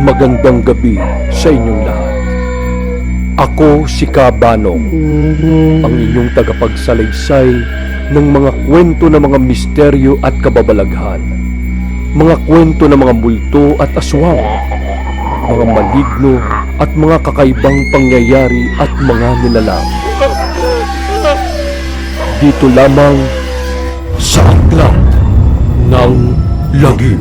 Magandang gabi sa inyong lahat. Ako si Kabanong, ang inyong tagapagsalaysay ng mga kwento ng mga misteryo at kababalaghan, mga kwento ng mga multo at aswang, mga maligno at mga kakaibang pangyayari at mga nilalang. Dito lamang sa Aklat ng Lagim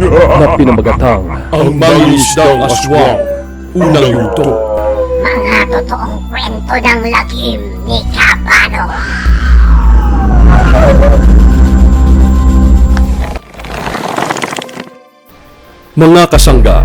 na pinamagatang Ang Mangingisdang Aswang, unang yugto. Mga totoong kwento ng lagim ni Kabano. Mga kasangga,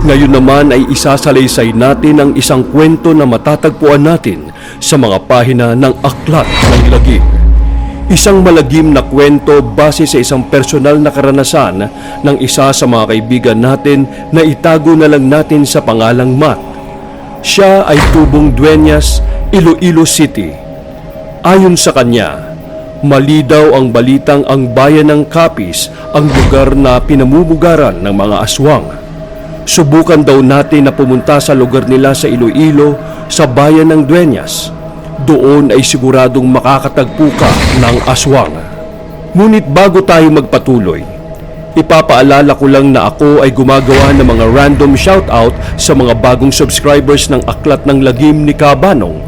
ngayon naman ay isasalaysay natin ang isang kwento na matatagpuan natin sa mga pahina ng Aklat ng Lagim. Isang malagim na kwento base sa isang personal na karanasan ng isa sa mga kaibigan natin na itago na lang natin sa pangalang Matt. Siya ay tubong Dueñas, Iloilo City. Ayon sa kanya, mali daw ang balitang ang bayan ng Capiz ang lugar na pinamumugaran ng mga aswang. Subukan daw natin na pumunta sa lugar nila sa Iloilo sa bayan ng Dueñas. Doon ay siguradong makakatagpo ka ng aswang. Ngunit bago tayo magpatuloy, ipapaalala ko lang na ako ay gumagawa ng mga random shoutout sa mga bagong subscribers ng Aklat ng Lagim ni Kabanong.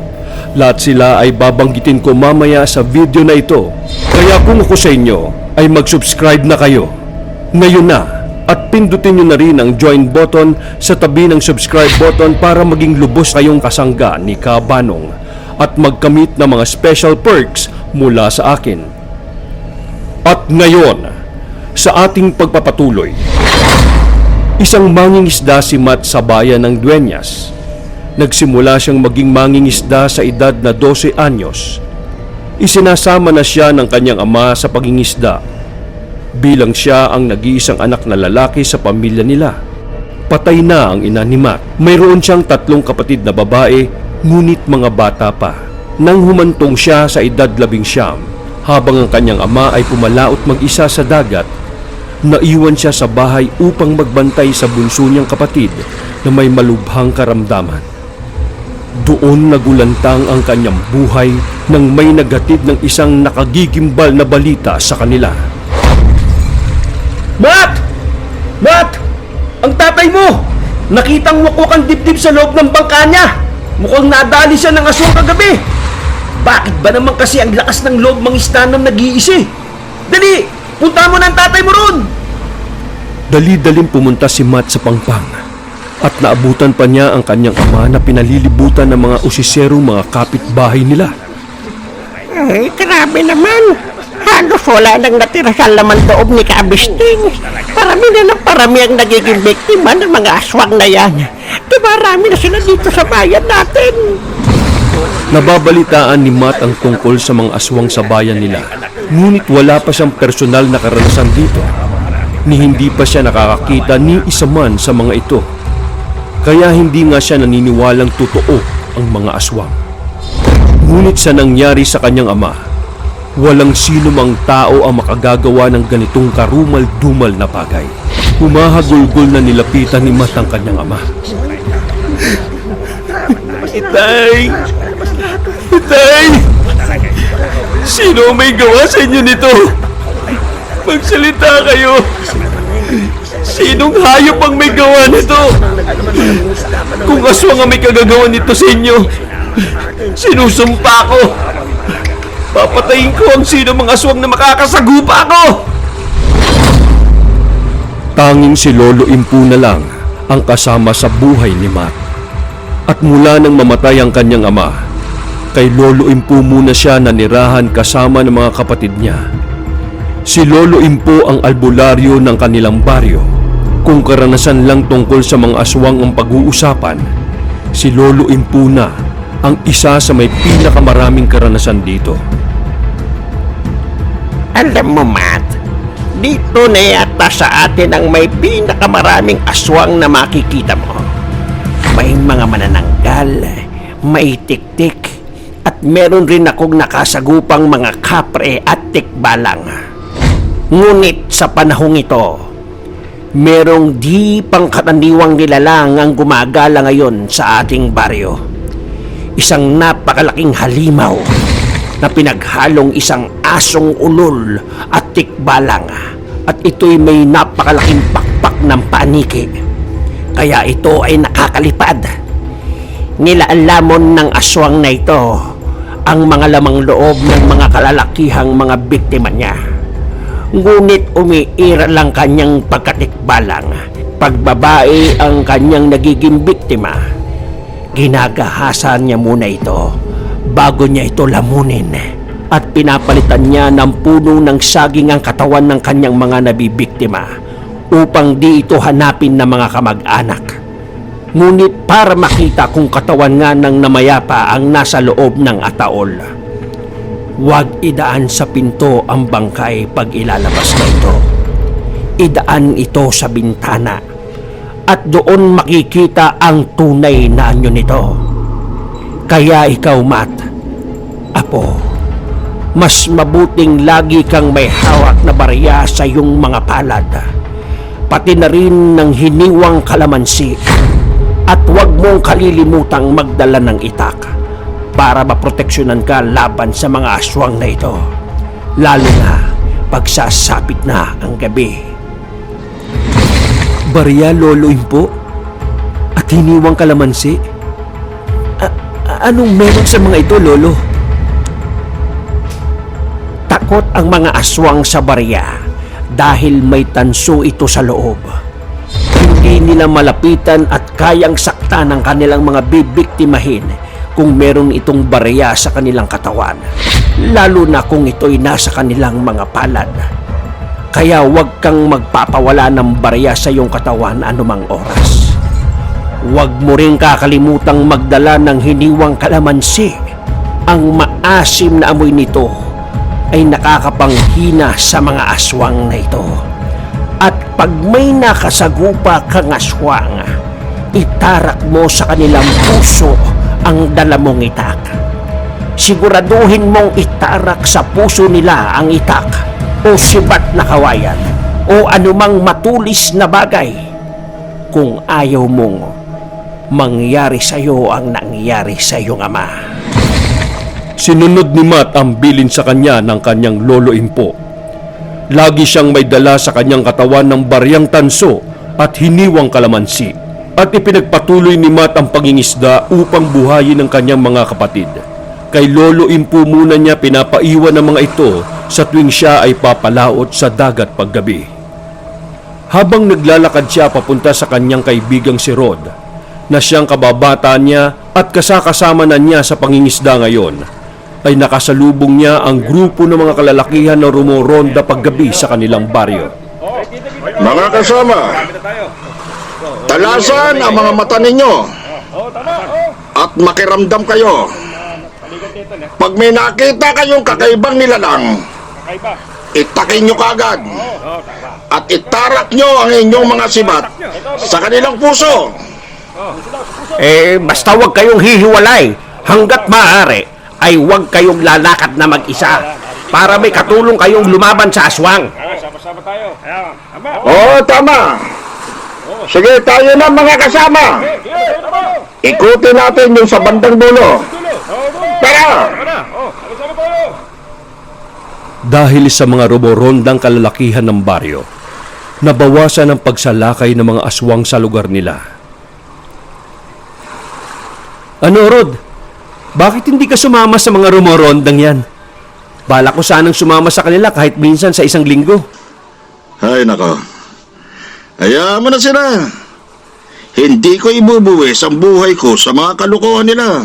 Lahat sila ay babanggitin ko mamaya sa video na ito. Kaya kung ako sa inyo ay mag-subscribe na kayo ngayon na at pindutin nyo na rin ang join button sa tabi ng subscribe button para maging lubos kayong kasangga ni Kabanong at magkamit ng mga special perks mula sa akin. At ngayon, sa ating pagpapatuloy, isang mangingisda si Matt sa bayan ng Dueñas. Nagsimula siyang maging mangingisda sa edad na 12 anyos. Isinasama na siya ng kanyang ama sa pagingisda. Bilang siya ang nag-iisang anak na lalaki sa pamilya nila. Patay na ang ina ni Matt. Mayroon siyang 3 kapatid na babae, ngunit mga bata pa. Nang humantong siya sa edad 19, habang ang kanyang ama ay pumalaot mag-isa sa dagat, naiwan siya sa bahay upang magbantay sa bunso niyang kapatid na may malubhang karamdaman. Doon nagulantang ang kanyang buhay nang may naghatid ng isang nakagigimbal na balita sa kanila. Matt! Matt! Ang tatay mo! Nakitang mukukang dibdib sa loob ng bangka niya! Mukhang nadali siya ng aswang kagabi! Bakit ba naman kasi ang lakas ng loob mangisda ng nag-iisi? Dali! Punta mo ng tatay mo ron! Dali-daling pumunta si Matt sa pangpang at naabutan pa niya ang kanyang ama na pinalilibutan ng mga usiserong mga kapitbahay nila. Ay, grabe naman. Halos wala nang natira sa laman loob ni Kabisting. Parami na ng parami ang nagiging biktima ng mga aswang na yan. Diba rami na sila dito sa bayan natin? Nababalitaan ni Matt ang tungkol sa mga aswang sa bayan nila. Ngunit wala pa siyang personal na karanasan dito. Ni hindi pa siya nakakakita ni isa man sa mga ito. Kaya hindi nga siya naniniwalang totoo ang mga aswang. Ngunit sa nangyari sa kanyang ama, walang sino mang tao ang makagagawa ng ganitong karumal-dumal na bagay. Humahagulgol na nilapitan ni Matt ang kanyang ama. Itay! Itay! Sino may gawa sa inyo nito? Magsalita kayo! Sinong hayop ang may gawa nito? Kung aswang ang may kagagawa nito sa inyo, sinusumpa ko! Papatayin ko ang sino mga aswang na makakasagupa ko! Tanging si Lolo Impu na lang ang kasama sa buhay ni Matt. At mula nang mamatay ang kanyang ama, kay Lolo Impu muna siya nanirahan kasama ng mga kapatid niya. Si Lolo Impu ang albularyo ng kanilang baryo. Kung karanasan lang tungkol sa mga aswang ang pag-uusapan, si Lolo Impu na ang isa sa may pinakamaraming karanasan dito. Alam mo, Matt, dito na yata sa atin ang may pinakamaraming aswang na makikita mo. May mga manananggal, may tiktik, at meron rin akong nakasagupang mga kapre at tikbalang. Ngunit sa panahong ito, Merong di pangkaraniwang nilalang ang gumagala ngayon sa ating baryo. Isang napakalaking halimaw na pinaghalong isang asong ulol at tikbalang, at ito'y may napakalaking pakpak ng paniki. Kaya ito ay nakakalipad. Nilaalamon ng aswang na ito ang mga lamang loob ng mga kalalakihang mga biktima niya. Ngunit umiira lang kanyang pagkatikbalang. Pag babae ang kanyang nagiging biktima, ginagahasan niya muna ito bago niya ito lamunin, at pinapalitan niya ng puno ng saging ang katawan ng kanyang mga nabibiktima upang di ito hanapin ng mga kamag-anak. Ngunit para makita kung katawan nga ng namayapa ang nasa loob ng ataol, huwag idaan sa pinto ang bangkay pag ilalabas na ito. Idaan ito sa bintana at doon makikita ang tunay na anyo nito. Kaya ikaw, Matt, apo, mas mabuting lagi kang may hawak na barya sa iyong mga palad, pati na rin ng hiniwang kalamansi, at huwag mong kalilimutang magdala ng itak para maproteksyonan ka laban sa mga aswang na ito, lalo na pagsasapit na ang gabi. Barya, Lolo Impo? At hiniwang kalamansi? Anong meron sa mga ito, Lolo? Takot ang mga aswang sa barya dahil may tanso ito sa loob. Hindi nila malapitan at kayang sakta ng kanilang mga bibiktimahin kung meron itong barya sa kanilang katawan, lalo na kung ito'y nasa kanilang mga palad. Kaya huwag kang magpapawala ng barya sa iyong katawan anumang oras. Huwag mo rin kakalimutang magdala ng hiniwang kalamansi. Ang maasim na amoy nito ay nakakapanghina sa mga aswang na ito. At pag may nakasagupa kang aswang, itarak mo sa kanilang puso ang dala mong itak. Siguraduhin mong itarak sa puso nila ang itak o sibat na kawayan o anumang matulis na bagay kung ayaw mong mangyari sa iyo ang nangyari sa iyong ama. Sinunod ni Matt ang bilin sa kanya ng kanyang Lolo Impo. Lagi siyang may dala sa kanyang katawan ng baryang tanso at hiniwang kalamansi, at ipinagpatuloy ni Matt ang pangingisda upang buhayin ang kanyang mga kapatid. Kay Lolo Impo muna niya pinapaiwan ang mga ito sa tuwing siya ay papalaot sa dagat paggabi. Habang naglalakad siya papunta sa kanyang kaibigang si Rod, na siyang kababata niya at kasakasama na niya sa pangingisda ngayon, ay nakasalubong niya ang grupo ng mga kalalakihan na rumoronda paggabi sa kanilang baryo. Mga kasama, talasan ang mga mata ninyo at makiramdam kayo. Pag may nakita kayong kakaibang nilalang, itakin nyo kaagad at itarak nyo ang inyong mga sibat sa kanilang puso. Basta huwag kayong hihiwalay. Hanggat maaari ay huwag kayong lalakad na mag-isa para may katulong kayong lumaban sa aswang. Oo, tama. Sige, tayo na mga kasama. Ikutin natin yung sa bandang dulo. Tara! Dahil sa mga rumorondang kalalakihan ng baryo, nabawasan ang pagsalakay ng mga aswang sa lugar nila. Ano, Rod? Bakit hindi ka sumama sa mga rumorondang yan? Bala ko sanang sumama sa kanila kahit minsan sa isang linggo. Ay, nako. Hayaan mo na sila. Hindi ko ibubuwis ang buhay ko sa mga kalukuhan nila.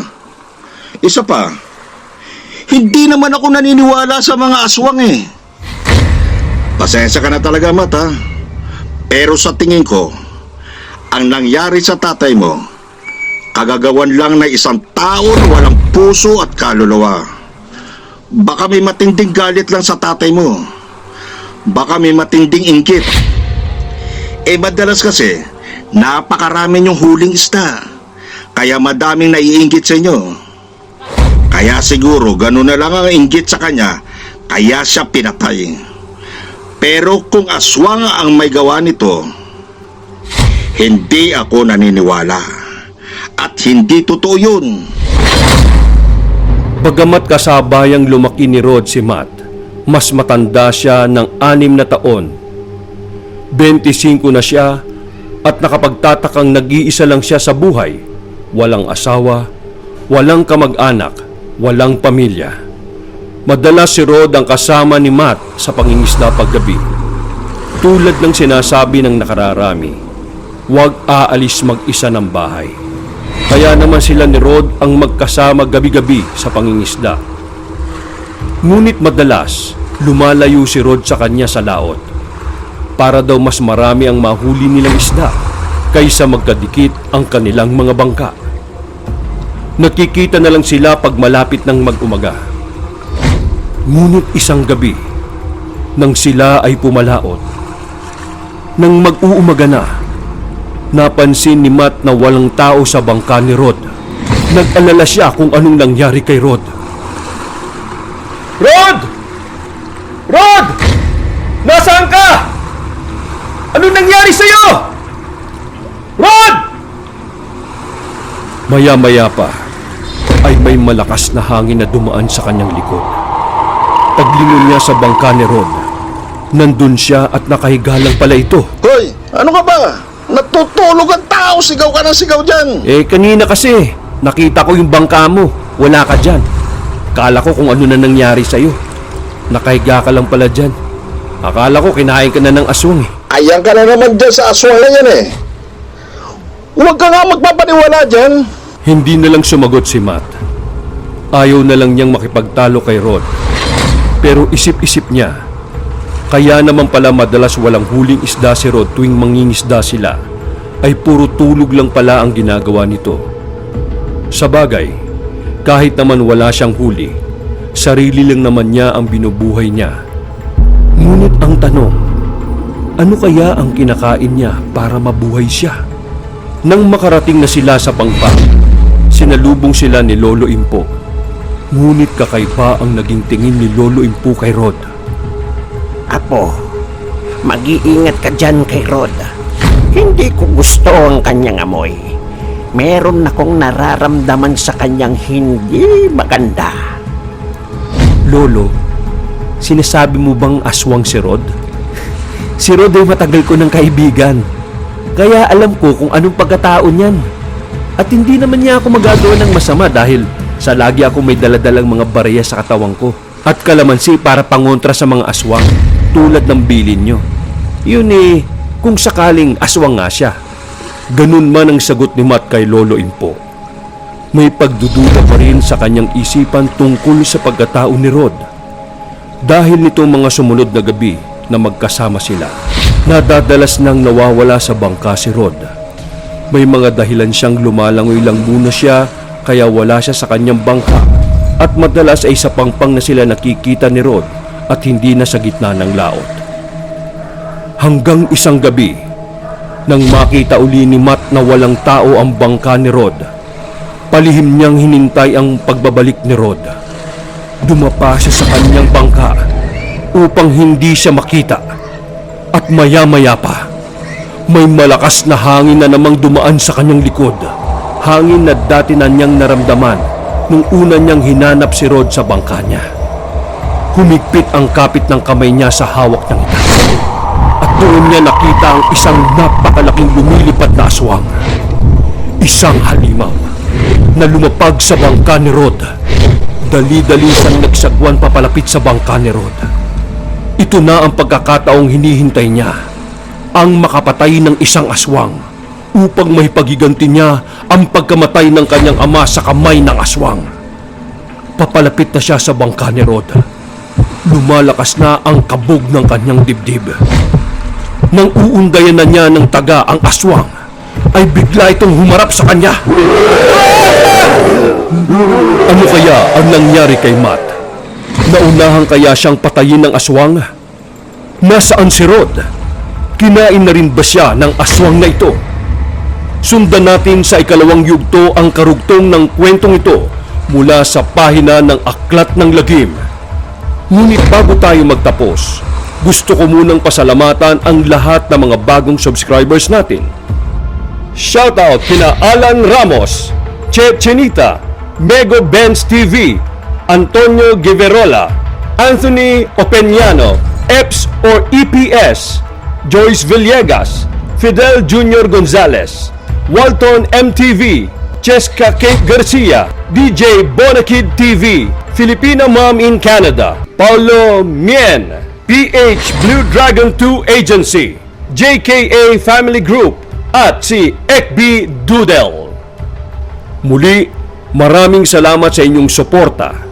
Isa pa, hindi naman ako naniniwala sa mga aswang eh. Pasensya ka na talaga, Matt, ha? Pero sa tingin ko, ang nangyari sa tatay mo, kagagawan lang ng isang tao na walang puso at kaluluwa. Baka may matinding galit lang sa tatay mo. Baka may matinding inggit. Madalas kasi, napakarami yung huling isda. Kaya madaming naiinggit sa inyo. Kaya siguro ganun na lang ang inggit sa kanya, kaya siya pinatay. Pero kung aswang ang may gawa nito, Hindi ako naniniwala. At hindi totoo yun. Bagamat kasabayang lumaki ni Rod si Matt, mas matanda siya ng 6 na taon. 25 na siya at nakapagtatakang nag-iisa lang siya sa buhay. Walang asawa, walang kamag-anak, walang pamilya. Madalas si Rod ang kasama ni Matt sa pangingisda paggabi. Tulad ng sinasabi ng nakararami, huwag aalis mag-isa ng bahay. Kaya naman sila ni Rod ang magkasama gabi-gabi sa pangingisda. Ngunit madalas, lumalayo si Rod sa kanya sa laot para daw mas marami ang mahuli nilang isda kaysa magkadikit ang kanilang mga bangka. Nakikita na lang sila pag malapit ng mag-umaga. Ngunit isang gabi, nang sila ay pumalaot, nang mag-uumaga na, napansin ni Matt na walang tao sa bangka ni Rod. Nag-alala siya kung anong nangyari kay Rod. Rod! Rod! Nasaan ka? Anong nangyari sa'yo? Rod! Maya-maya pa, ay may malakas na hangin na dumaan sa kanyang likod. Paglingon niya sa bangka ni Rod, nandun siya at nakahiga lang pala ito. Hoy, ano ka ba? Natutulog ang tao, sigaw ka ng sigaw dyan. Kanina kasi, nakita ko yung bangka mo. Wala ka dyan. Akala ko kung ano na nangyari sa'yo. Nakahiga ka lang pala dyan. Akala ko kinain ka na ng aswang eh. Ayan ka na naman dyan sa aswang na yan eh. Huwag ka nga magpapaniwala dyan. Hindi na lang sumagot si Matt. Ayaw na lang niyang makipagtalo kay Rod. Pero isip-isip niya, kaya naman pala madalas walang huling isda si Rod tuwing mangingisda sila, ay puro tulog lang pala ang ginagawa nito. Sa bagay, kahit naman wala siyang huli, sarili lang naman niya ang binubuhay niya. Ngunit ang tanong, ano kaya ang kinakain niya para mabuhay siya? Nang makarating na sila sa pangpang, sinalubong sila ni Lolo Impo. Ngunit kakaiba ang naging tingin ni Lolo Impo kay Rod. Apo, mag-iingat ka dyan kay Rod. Hindi ko gusto ang kanyang amoy. Meron akong nararamdaman sa kanyang hindi maganda. Lolo, sinasabi mo bang aswang si Rod? Si Rod ay matagal ko ng kaibigan. Kaya alam ko kung anong pagkatao niyan. At hindi naman niya ako magagawa ng masama dahil sa lagi ako may daladalang mga barya sa katawan ko. At kalamansi para pangontra sa mga aswang tulad ng bilin nyo. Yun kung sakaling aswang nga siya. Ganun man ang sagot ni Matt kay Lolo Impo. May pagdududa pa rin sa kanyang isipan tungkol sa pagkatao ni Rod. Dahil nitong mga sumunod na gabi na magkasama sila, nadadalas nang nawawala sa bangka si Rod. May mga dahilan siyang lumalangoy lang muna siya kaya wala siya sa kanyang bangka at madalas ay sa pangpang na sila nakikita ni Rod at hindi na sa gitna ng laot. Hanggang isang gabi, nang makita uli ni Matt na walang tao ang bangka ni Rod, palihim niyang hinintay ang pagbabalik ni Rod. Dumapa siya sa kanyang bangka upang hindi siya makita. At maya-maya pa, may malakas na hangin na namang dumaan sa kanyang likod. Hangin na dati na niyang naramdaman nung una niyang hinanap si Rod sa bangka niya. Humigpit ang kapit ng kamay niya sa hawak ng ita. At doon niya nakita ang isang napakalaking lumilipad na aswang. Isang halimaw na lumapag sa bangka ni Rod. Dali-dali siyang nagsagwan papalapit sa bangka ni Rod. Ito na ang pagkakataong hinihintay niya, ang makapatay ng isang aswang upang maipagiganti niya ang pagkamatay ng kanyang ama sa kamay ng aswang. Papalapit na siya sa bangka ni Rod. Lumalakas na ang kabog ng kanyang dibdib. Nang uundayan na niya ng taga ang aswang, ay bigla itong humarap sa kanya. Ano kaya ang nangyari kay Matt? Naunahan kaya siyang patayin ng aswang? Nasaan si Rod? Kinain na rin ba siya ng aswang na ito? Sundan natin sa ikalawang yugto ang karugtong ng kwentong ito mula sa pahina ng Aklat ng Lagim. Ngunit bago tayo magtapos, gusto ko munang pasalamatan ang lahat ng mga bagong subscribers natin. Shoutout kina Alan Ramos, Che Chenita, Mego Benz TV, Antonio Giverola, Anthony Opeñano, EPS or EPS, Joyce Villegas, Fidel Junior Gonzalez, Walton MTV, Cheska Kate Garcia, DJ Bonakid TV, Filipina Mom in Canada, Paulo Mien, PH Blue Dragon 2 Agency, JKA Family Group, at si Ekbi Doodle. Muli, maraming salamat sa inyong suporta.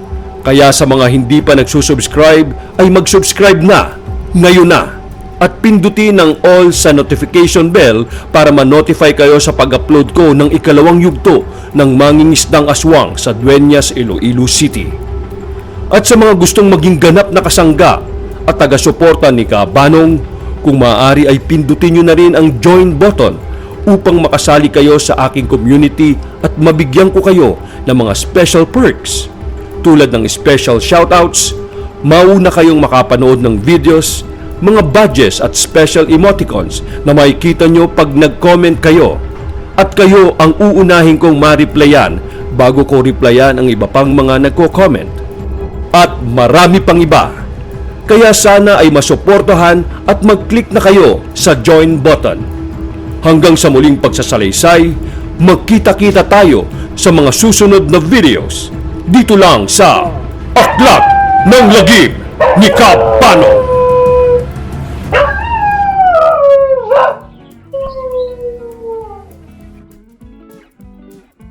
Kaya sa mga hindi pa nagsusubscribe ay mag-subscribe na, ngayon na. At pindutin ang all sa notification bell para ma-notify kayo sa pag-upload ko ng ikalawang yugto ng Mangingisdang Aswang sa Dueñas, Iloilo City. At sa mga gustong maging ganap na kasangga at taga-suporta ni Kabanong, kung maaari ay pindutin nyo na rin ang join button upang makasali kayo sa aking community at mabigyan ko kayo ng mga special perks tulad ng special shoutouts, mauna kayong makapanood ng videos, mga badges at special emoticons na makikita nyo pag nag-comment kayo, at kayo ang uunahin kong ma-replyan bago ko replyan ang iba pang mga nagko-comment. At marami pang iba. Kaya sana ay masuportahan at mag-click na kayo sa join button. Hanggang sa muling pagsasalaysay, magkita-kita tayo sa mga susunod na videos dito lang sa Aklat ng Lagim ni Kabanong.